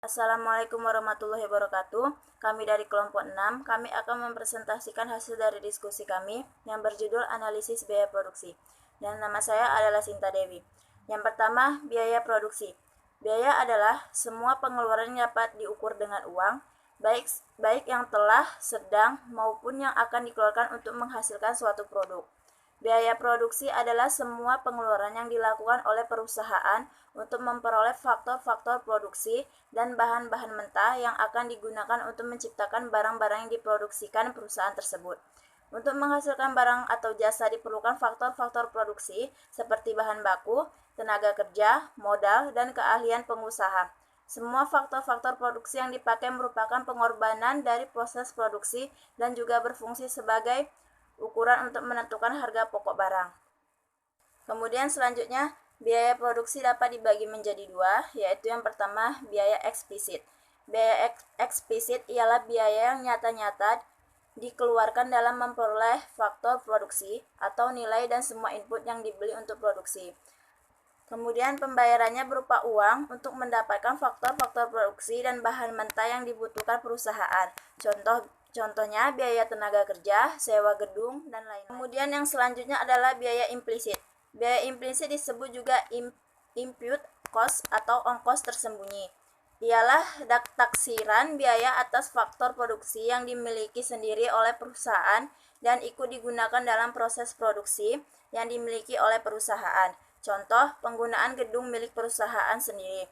Assalamualaikum warahmatullahi wabarakatuh. Kami dari kelompok 6, kami akan mempresentasikan hasil dari diskusi kami yang berjudul analisis biaya produksi. Dan nama saya adalah Sinta Dewi. Yang pertama, biaya produksi. Biaya adalah semua pengeluaran yang dapat diukur dengan uang, baik yang telah, sedang, maupun yang akan dikeluarkan untuk menghasilkan suatu produk. Biaya produksi adalah semua pengeluaran yang dilakukan oleh perusahaan untuk memperoleh faktor-faktor produksi dan bahan-bahan mentah yang akan digunakan untuk menciptakan barang-barang yang diproduksikan perusahaan tersebut. Untuk menghasilkan barang atau jasa diperlukan faktor-faktor produksi seperti bahan baku, tenaga kerja, modal, dan keahlian pengusaha. Semua faktor-faktor produksi yang dipakai merupakan pengorbanan dari proses produksi dan juga berfungsi sebagai ukuran untuk menentukan harga pokok barang. Kemudian selanjutnya, biaya produksi dapat dibagi menjadi dua, yaitu yang pertama, biaya eksplisit. Biaya eksplisit ialah biaya yang nyata-nyata dikeluarkan dalam memperoleh faktor produksi atau nilai dan semua input yang dibeli untuk produksi. Kemudian pembayarannya berupa uang untuk mendapatkan faktor-faktor produksi dan bahan mentah yang dibutuhkan perusahaan. Contohnya biaya tenaga kerja, sewa gedung, dan lain-lain. Kemudian yang selanjutnya adalah biaya implisit. Biaya implisit disebut juga input cost atau ongkos tersembunyi. Ialah taksiran biaya atas faktor produksi yang dimiliki sendiri oleh perusahaan dan ikut digunakan dalam proses produksi yang dimiliki oleh perusahaan. Contoh, penggunaan gedung milik perusahaan sendiri.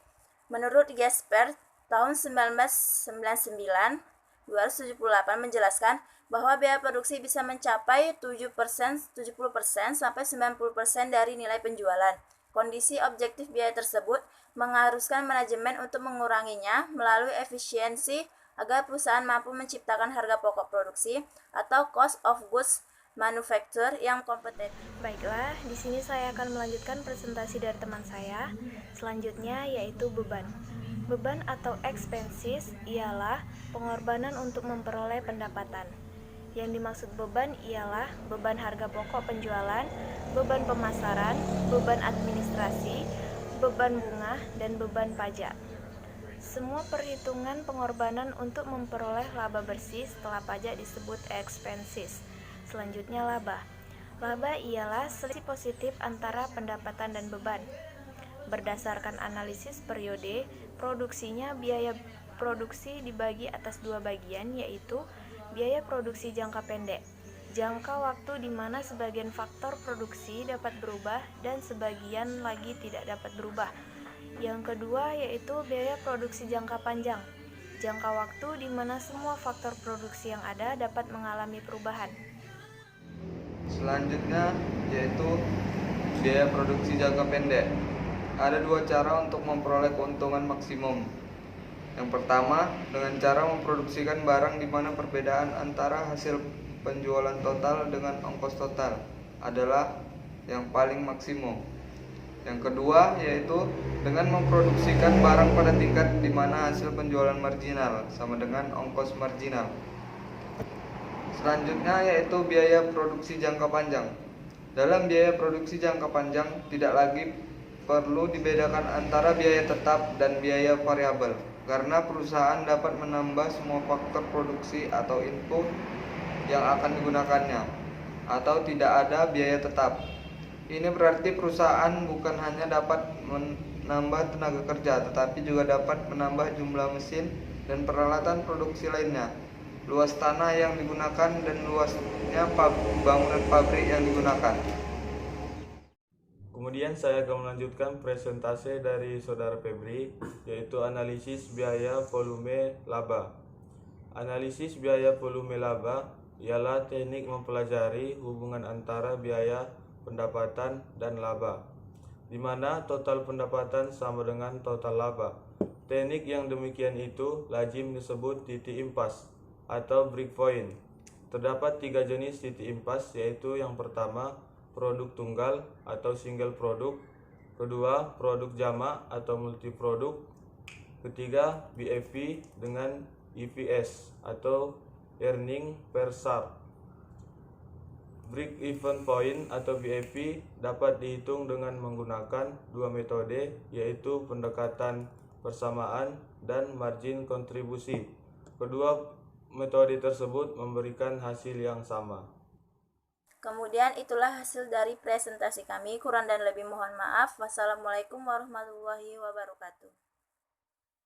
Menurut Gesper, tahun 1999, 278 menjelaskan bahwa biaya produksi bisa mencapai 70% sampai 90% dari nilai penjualan. Kondisi objektif biaya tersebut mengharuskan manajemen untuk menguranginya melalui efisiensi agar perusahaan mampu menciptakan harga pokok produksi atau cost of goods manufacture yang kompetitif. Baiklah, di sini saya akan melanjutkan presentasi dari teman saya. Selanjutnya yaitu beban. Beban atau expenses ialah pengorbanan untuk memperoleh pendapatan. Yang dimaksud beban ialah beban harga pokok penjualan, beban pemasaran, beban administrasi, beban bunga, dan beban pajak. Semua perhitungan pengorbanan untuk memperoleh laba bersih setelah pajak disebut expenses. Selanjutnya laba. Laba ialah selisih positif antara pendapatan dan beban. Berdasarkan analisis periode, produksinya biaya produksi dibagi atas dua bagian, yaitu biaya produksi jangka pendek, jangka waktu di mana sebagian faktor produksi dapat berubah dan sebagian lagi tidak dapat berubah. Yang kedua yaitu biaya produksi jangka panjang, jangka waktu di mana semua faktor produksi yang ada dapat mengalami perubahan. Selanjutnya yaitu biaya produksi jangka pendek. Ada dua cara untuk memperoleh keuntungan maksimum. Yang pertama, dengan cara memproduksikan barang di mana perbedaan antara hasil penjualan total dengan ongkos total adalah yang paling maksimum. Yang kedua, yaitu dengan memproduksikan barang pada tingkat di mana hasil penjualan marginal sama dengan ongkos marginal. Selanjutnya yaitu biaya produksi jangka panjang. Dalam biaya produksi jangka panjang tidak lagi perlu dibedakan antara biaya tetap dan biaya variabel, karena perusahaan dapat menambah semua faktor produksi atau input yang akan digunakannya, atau tidak ada biaya tetap. Ini berarti perusahaan bukan hanya dapat menambah tenaga kerja, tetapi juga dapat menambah jumlah mesin dan peralatan produksi lainnya, luas tanah yang digunakan, dan luasnya bangunan pabrik yang digunakan. Kemudian saya akan melanjutkan presentasi dari Saudara Febri, yaitu analisis biaya volume laba. Analisis biaya volume laba ialah teknik mempelajari hubungan antara biaya pendapatan dan laba, di mana total pendapatan sama dengan total laba. Teknik yang demikian itu lazim disebut titik impas atau breakpoint. Terdapat tiga jenis titik impas, yaitu yang pertama produk tunggal atau single produk, kedua produk jamak atau multiproduk, ketiga BEP dengan EPS atau earning per share. Break even point atau BEP dapat dihitung dengan menggunakan dua metode, yaitu pendekatan persamaan, dan margin kontribusi. Kedua metode tersebut memberikan hasil yang sama. Kemudian itulah hasil dari presentasi kami. Kurang dan lebih mohon maaf. Wassalamualaikum warahmatullahi wabarakatuh.